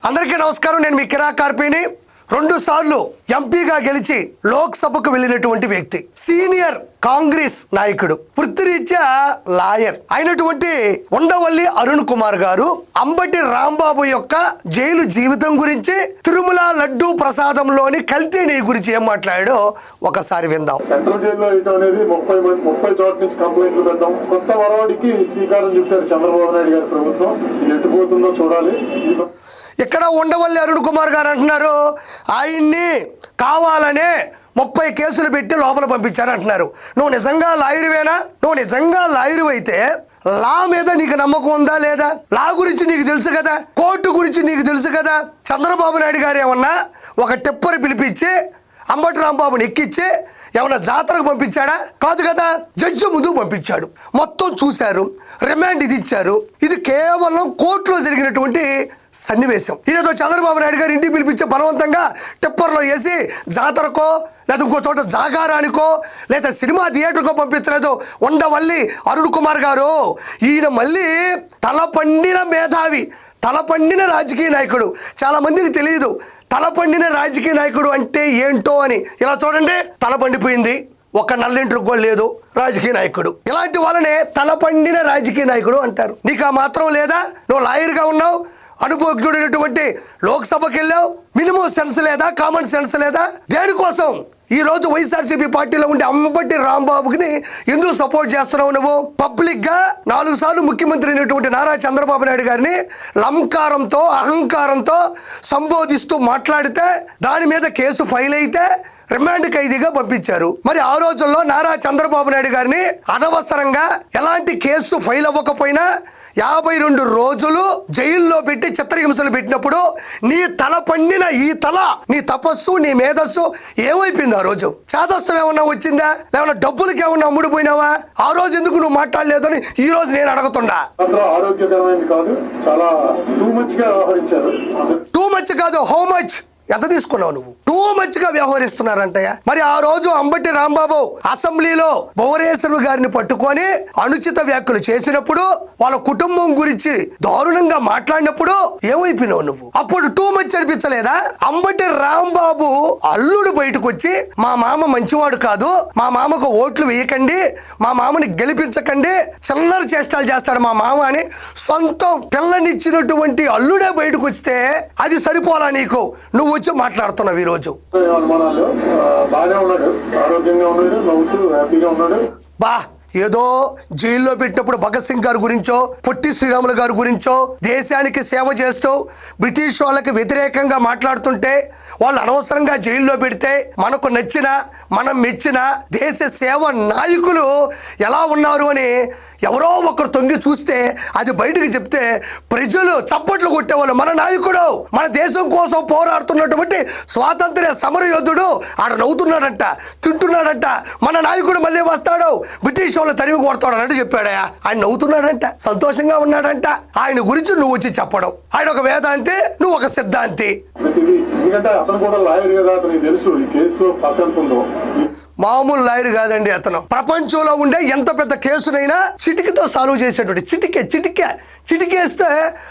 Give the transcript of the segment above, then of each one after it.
అందరికీ నమస్కారం. నేను మీ కిరా కార్పీని. 2 సార్లు ఎంపీగా గెలిచి లోక్సభకు వెళ్ళినటువంటి వ్యక్తి, సీనియర్ కాంగ్రెస్ నాయకుడు, వృత్తిరీత్యా లాయర్ అయినటువంటి ఉండవల్లి అరుణ్ కుమార్ గారు అంబటి రాంబాబు యొక్క జైలు జీవితం గురించి, తిరుమల లడ్డూ ప్రసాదంలోని కల్తీ నెయ్యి గురించి ఏం మాట్లాడాడో ఒకసారి విందాం. సెంట్రల్ జైల్లో ఇటు అనేది 30 చోట్ల నుంచి కంప్లైంట్లు పెట్టాం. కొత్త వరవడికి శ్రీకారం చుట్టారు చంద్రబాబు నాయుడు గారి ప్రభుత్వం. ఇది ఎట్టుపోతుందో చూడాలి. ఇక్కడ ఉండవల్లి అరుణ్ కుమార్ గారు అంటున్నారు, ఆయన్ని కావాలనే 30 కేసులు పెట్టి లోపల పంపించారు అంటున్నారు. నువ్వు నిజంగా లాయరువేనా? నువ్వు నిజంగా లాయరు అయితే లా మీద నీకు నమ్మకం ఉందా లేదా? లా గురించి నీకు తెలుసు కదా, కోర్టు గురించి నీకు తెలుసు కదా. చంద్రబాబు నాయుడు గారు ఏమన్నా ఒక టిప్పర్ పిలిపించి అంబటి రాంబాబుని ఎక్కించి ఏమన్నా జాతరకు పంపించాడా? కాదు కదా, జడ్జి ముందుకు పంపించాడు. మొత్తం చూశారు, రిమాండ్ ఇది ఇచ్చారు. ఇది కేవలం కోర్టులో జరిగినటువంటి సన్నివేశం. ఇదేదో చంద్రబాబు నాయుడు గారు ఇంటికి పిలిపించే బలవంతంగా టిప్పర్లో వేసి జాతరకో లేదా ఇంకో చోట జాగారానికో లేదా సినిమా థియేటర్కో పంపించలేదు ఉండవల్లి అరుణ్ కుమార్ గారు. ఈయన మళ్ళీ తలపండిన మేధావి, తలపండిన రాజకీయ నాయకుడు. చాలామందికి తెలియదు తలపండిన రాజకీయ నాయకుడు అంటే ఏంటో అని. ఇలా చూడండి, తలపండిపోయింది, ఒక నల్లింట్రుకు కూడా లేదు, రాజకీయ నాయకుడు. ఇలాంటి వాళ్ళనే తలపండిన రాజకీయ నాయకుడు అంటారు. నీకు ఆ మాత్రం లేదా? నువ్వు లాయర్గా ఉన్నావు, అనుభవజ్ఞుడైనటువంటి లోక్సభకి వెళ్ళావు, మినిమం సెన్స్ లేదా? కామన్ సెన్స్ లేదా? దేనికోసం ఈ రోజు వైఎస్ఆర్సీపీ పార్టీలో ఉండే అంబటి రాంబాబుకి ఎందుకు సపోర్ట్ చేస్తున్నావు నువ్వు? పబ్లిక్ గా 4 సార్లు ముఖ్యమంత్రి అయినటువంటి నారా చంద్రబాబు నాయుడు గారిని లంకారంతో, అహంకారంతో సంబోధిస్తూ మాట్లాడితే దాని మీద కేసు ఫైల్ అయితే రిమాండ్ ఖైదీగా పంపించారు. మరి ఆ రోజుల్లో నారా చంద్రబాబు నాయుడు గారిని అనవసరంగా ఎలాంటి కేసు ఫైల్ అవ్వకపోయినా 52 రోజులు జైల్లో పెట్టి చిత్రహింసలు పెట్టినప్పుడు నీ తల పండిన ఈ తల, నీ తపస్సు, నీ మేధస్సు ఏమైపోయింది? ఆ రోజు చాదస్తం ఏమన్నా వచ్చిందా? లేకపోతే డబ్బులకి ఏమన్నా అమ్ముడిపోయినావా? ఆ రోజు ఎందుకు నువ్వు మాట్లాడలేదు అని ఈ రోజు నేను అడుగుతున్నా. ఆరోగ్యకరమైనది కాదు, చాలా టూ మచ్ గా వ్యవహరించారు. టూ మచ్ కాదు, హౌ మచ్? ఎంత తీసుకున్నావు నువ్వు? టూ మచ్ గా వ్యవహరిస్తున్నారంటయ్యా. మరి ఆ రోజు అంబటి రాంబాబు అసెంబ్లీలో భువనేశ్వర్ గారిని పట్టుకొని అనుచిత వ్యాఖ్యలు చేసినప్పుడు, వాళ్ళ కుటుంబం గురించి దారుణంగా మాట్లాడినప్పుడు ఏమైపోయినావు నువ్వు? అప్పుడు టూ మచ్ అనిపించలేదా? అంబటి రాంబాబు అల్లుడు బయటకు వచ్చి మా మామ మంచివాడు కాదు, మా మామకు ఓట్లు వేయకండి, మా మామని గెలిపించకండి, చిల్లర చేష్టాలు చేస్తాడు మా మామ అని సొంతం పిల్లనిచ్చినటువంటి అల్లుడే బయటకు వస్తే అది సరిపోలా నీకు? నువ్వు వచ్చి మాట్లాడుతున్నావు ఈరోజు. బా ఏదో జైల్లో పెట్టినప్పుడు భగత్ సింగ్ గారి గురించో, పొట్టి శ్రీరాములు గారి గురించో, దేశానికి సేవ చేస్తూ బ్రిటిష్ వాళ్ళకి వ్యతిరేకంగా మాట్లాడుతుంటే వాళ్ళు అనవసరంగా జైల్లో పెడితే మనకు నచ్చిన, మనం మెచ్చిన దేశ సేవ నాయకులు ఎలా ఉన్నారు అని ఎవరో ఒకరు తొంగి చూస్తే అది బయటకు చెప్తే ప్రజలు చప్పట్లు కొట్టేవాళ్ళు. మన నాయకుడు, మన దేశం కోసం పోరాడుతున్నటువంటి స్వాతంత్ర్య సమర యోధుడు ఆడ నవ్వుతున్నాడంట, తింటున్నాడంట. మన నాయకుడు మళ్ళీ వస్తాడు, బ్రిటిష్ వాళ్ళు తరిమి కొడతాడు అన్నట్టు చెప్పాడా. ఆయన నవ్వుతున్నాడంట, సంతోషంగా ఉన్నాడంట. ఆయన గురించి నువ్వు వచ్చి చెప్పడం, ఆయన ఒక వేదాంతి, నువ్వు ఒక సిద్ధాంతి. మామూలు లాయర్ కాదండి అతను. ప్రపంచంలో ఉండే ఎంత పెద్ద కేసునైనా చిటికతో సాల్వ్ చేసేటువంటి, చిటికేస్తే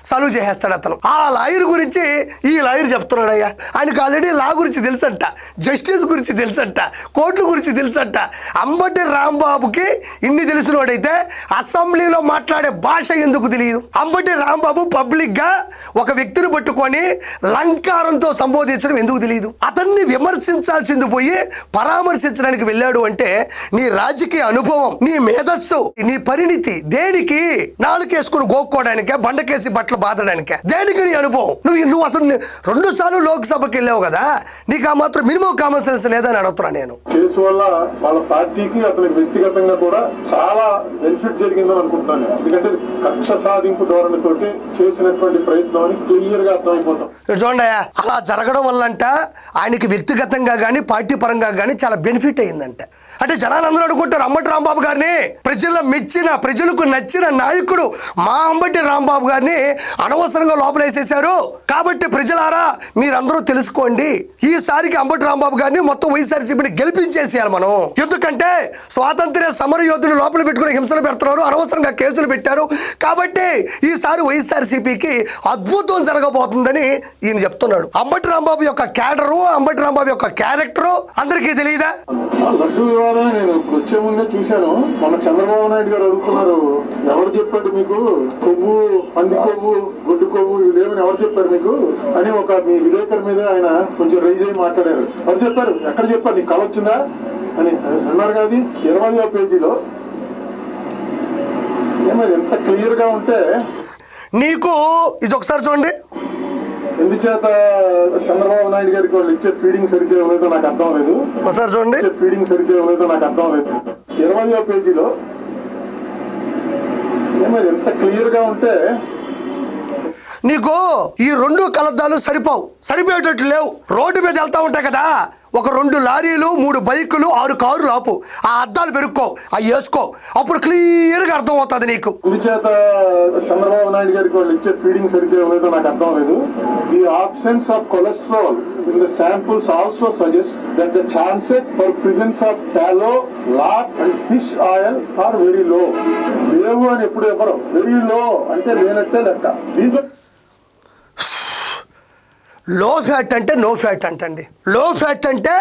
సాల్వ్ చేసేస్తాడు అతను. ఆ లాయర్ గురించి ఈ లాయర్ చెప్తున్నాడయ్యా. ఆయనకు ఆల్రెడీ లా గురించి తెలుసంట, జస్టిస్ గురించి తెలుసంట, కోర్టు గురించి తెలుసంట. అంబటి రాంబాబుకి ఇన్ని తెలిసినోడైతే అసెంబ్లీలో మాట్లాడే భాష ఎందుకు తెలియదు? అంబటి రాంబాబు పబ్లిక్ గా ఒక వ్యక్తిని పట్టుకొని లంకారంతో సంబోధించడం ఎందుకు తెలియదు? అతన్ని విమర్శించాల్సింది పోయి పరామర్శించడానికి వెళ్ళాడు అంటే నీ రాజకీయ అనుభవం, నీ మేధస్సు, నీ పరిణితి దేనికి? నాలుకేసుకుని గోక్కోవడానికే, బండకేసి బట్టలు బాధడానికే? దేనికి నీ అనుభవం? నువ్వు అసలు 2 సార్లు లోక్సభకి వెళ్ళావు కదా, నీకు ఆ మాత్రం మినిమం కామన్ సెన్స్ లేదని అడుగుతున్నా నేను. కేసు వల్ల వాళ్ళ పార్టీకి, అతనికి వ్యక్తిగతంగా కూడా చాలా బెనిఫిట్ జరిగిందని అనుకుంటున్నాను. ఎందుకంటే కక్ష సాధింపు ధోరణితో చేసినటువంటి ప్రయత్నం అని క్లియర్ గా అర్థమైపోతాం. చూడండి, అలా జరగడం వల్లంట ఆయనకి వ్యక్తిగతంగా కానీ పార్టీ పరంగా కానీ చాలా బెనిఫిట్ అయిందంట. అంటే జనాలందరూ అనుకుంటారు అంబటి రాంబాబు గారిని ప్రజలకు నచ్చిన నాయకుడు మా అంబటి రాంబాబు గారిని అనవసరంగా లోపలేసేశారు. కాబట్టి ప్రజలారా మీరందరూ తెలుసుకోండి, ఈసారికి అంబటి రాంబాబు గారిని మొత్తం వైఎస్ఆర్సీపీని గెలిపించేసేయాలి మనం. ఎందుకంటే స్వాతంత్ర్య సమర యోధులు లోపల పెట్టుకుని హింసలు పెడుతున్నారు, అనవసరంగా కేసులు పెట్టారు. కాబట్టి ఈసారి వైఎస్ఆర్సీపీకి అద్భుతం జరగబోతుందని ఈయన చెప్తున్నాడు. అంబటి రాంబాబు యొక్క క్యాడరు, అంబటి రాంబాబు యొక్క క్యారెక్టరు అందరికీ తెలియదా? లడ్డు వివాదం నేను ఇప్పుడు వచ్చే ముందే చూశాను. మన చంద్రబాబు నాయుడు గారు అడుగుతున్నారు, ఎవరు చెప్పాడు మీకు కొవ్వు, పంది కొవ్వు, గొడ్డు కొవ్వు ఇవేమని ఎవరు చెప్పారు మీకు అని ఒక మీ విలేకరు మీద ఆయన కొంచెం రైజ్ అయ్యి మాట్లాడారు. ఎవరు చెప్పారు, ఎక్కడ చెప్పారు, నీకు కళ వచ్చిందా అని అన్నారు కదా. 20వ పేజీలో ఏమైనా ఎంత క్లియర్ గా ఉంటే నీకు ఇది ఒకసారి చూడండి. ఎందుచేత చంద్రబాబు నాయుడు గారికి వాళ్ళు ఇచ్చే ఫీడింగ్ సరిగ్గా ఇవ్వలేదో నాకు అర్థం లేదు. ఒకసారి చూడండి. ఫీడింగ్ సరిగ్గా ఇవ్వలేదో నాకు అర్థం లేదు. 20వ పేజీలో ఏమైనా ఎంత క్లియర్ గా ఉంటే నీకు ఈ 2 కలద్దాలు సరిపోయేటట్టు లేవు. రోడ్డు మీద వెళ్తా ఉంటాయి కదా, ఒక 2 లారీలు, 3 బైకులు, 6 కార్లు ఆపు, ఆ అద్దాలు పెరుక్కో, అవి వేసుకో, అప్పుడు క్లియర్గా అర్థం అవుతుంది నీకు. ఇందుచేత చంద్రబాబు నాయుడు గారికి వాళ్ళు ఇచ్చే ఫీడింగ్ సరిగ్గా ఇవ్వలేదో నాకు అర్థం లేదు. The absence of cholesterol in the samples also suggest that the chances for presence of టాలో, lot and fish oil are very low. లేవు అని ఎప్పుడు ఎవరు, వెరీ లో అంటే లేనట్టే లెక్క. దీంట్లో లో ఫ్యాట్ అంటే నో ఫ్యాట్ అంటండి. లో ఫ్యాట్ అంటే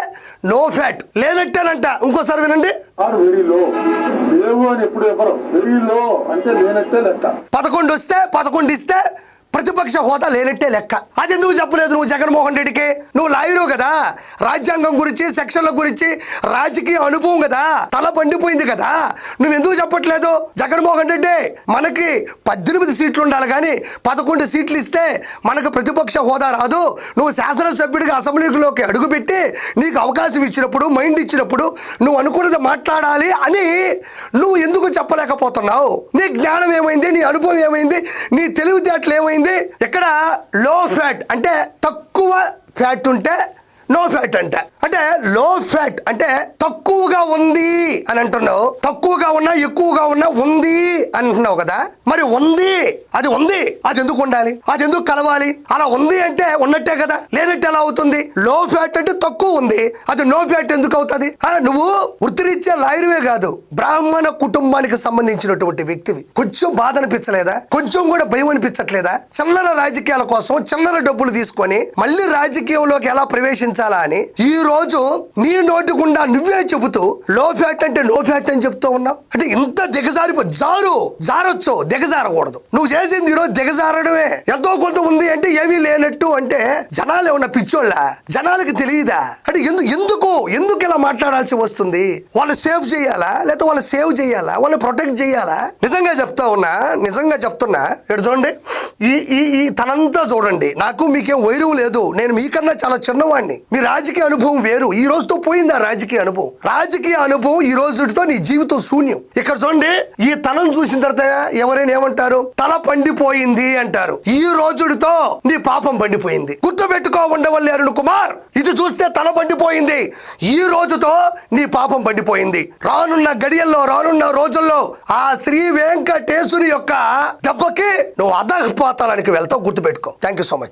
నో ఫ్యాట్, లేనట్టేనంట. ఇంకోసారి వినండి. వెరీ లో, లేవు అని ఎప్పుడు ఎవరు, వెరీ లో అంటే లేనట్టే లెక్క. 11 వస్తే 11 ఇస్తే ప్రతిపక్ష హోదా లేనట్టే లెక్క. అది ఎందుకు చెప్పలేదు నువ్వు జగన్మోహన్ రెడ్డికి? నువ్వు లాయరు కదా, రాజ్యాంగం గురించి, సెక్షన్ల గురించి రాజకీయ అనుభవం కదా, తల పండిపోయింది కదా, నువ్వు ఎందుకు చెప్పట్లేదు? జగన్మోహన్ రెడ్డి, మనకి 18 సీట్లు ఉండాలి కానీ 11 సీట్లు ఇస్తే మనకు ప్రతిపక్ష హోదా రాదు. నువ్వు శాసనసభ్యుడిగా అసెంబ్లీలోకి అడుగుపెట్టి నీకు అవకాశం ఇచ్చినప్పుడు, మైండ్ ఇచ్చినప్పుడు నువ్వు అనుకున్నది మాట్లాడాలి అని నువ్వు ఎందుకు చెప్పలేకపోతున్నావు? నీ జ్ఞానం ఏమైంది? నీ అనుభవం ఏమైంది? నీ తెలివితేటలు ఏమైంది? ఇక్కడ లో ఫ్యాట్ అంటే తక్కువ ఫ్యాట్ ఉంటే నో ఫ్యాట్ అంటే లో ఫ్యాట్ అంటే తక్కువగా ఉంది అని అంటున్నావు. తక్కువగా ఉన్నా ఎక్కువగా ఉన్నా ఉంది అని అంటున్నావు కదా. మరి ఉంది, అది ఉంది, అది ఎందుకు ఉండాలి? అది ఎందుకు కలవాలి? అలా ఉంది అంటే ఉన్నట్టే కదా, లేనట్టు ఎలా అవుతుంది? లో ఫ్యాట్ అంటే తక్కువ ఉంది, అది నో ఫ్యాట్ ఎందుకు అవుతుంది? నువ్వు వృత్తిరీత్యా లాయరువే కాదు, బ్రాహ్మణ కుటుంబానికి సంబంధించినటువంటి వ్యక్తివి. కొంచెం బాధ అనిపించలేదా? కొంచెం కూడా భయం అనిపించట్లేదా? చిల్లర రాజకీయాల కోసం చిల్లర డబ్బులు తీసుకొని మళ్ళీ రాజకీయంలోకి ఎలా ప్రవేశించాలి అని ఈ రోజు నీ నోటి గుండా నువ్వే చెబుతూ లో ఫ్యాట్ అంటే నో ఫ్యాట్ అని చెప్తూ ఉన్నావు. అంటే ఇంత జారొచ్చు, దిగజారకూడదు. నువ్వు చేసింది ఈరోజు దిగజారడమే. ఎంతో కొంత ఉంది అంటే ఏమీ లేనట్టు అంటే జనాలు ఏమన్నా పిచ్చోళ్ళ? జనాలకి తెలియదా? అంటే ఎందుకు ఇలా మాట్లాడాల్సి వస్తుంది? వాళ్ళు సేవ్ చేయాలా, లేకపోతే వాళ్ళు సేవ్ చేయాలా, వాళ్ళని ప్రొటెక్ట్ చేయాలా? నిజంగా చెప్తున్నా ఇక్కడ చూడండి, ఈ తనంతా చూడండి. నాకు మీకేం వైరం లేదు, నేను మీకన్నా చాలా చిన్నవాడిని. మీ రాజకీయ అనుభవం వేరు, ఈ రోజుతో పోయింది ఆ రాజకీయ అనుభవం. ఈ రోజుతో నీ జీవితం శూన్యం. ఇక్కడ చూడండి, ఈ తలం చూసిన తర్వాత ఎవరైనా ఏమంటారు? తల పండిపోయింది అంటారు. ఈ రోజుతో నీ పాపం పండిపోయింది. గుర్తుపెట్టుకో ఉండవల్లి అరుణ్ కుమార్, ఇది చూస్తే తల పండిపోయింది. ఈ రోజుతో నీ పాపం పండిపోయింది. రానున్న గడియల్లో, రానున్న రోజుల్లో ఆ శ్రీ వెంకటేశుని యొక్క దెబ్బకి నువ్వు అధఃపాతాళానికి వెళ్తావు. గుర్తుపెట్టుకో. Thank you so much.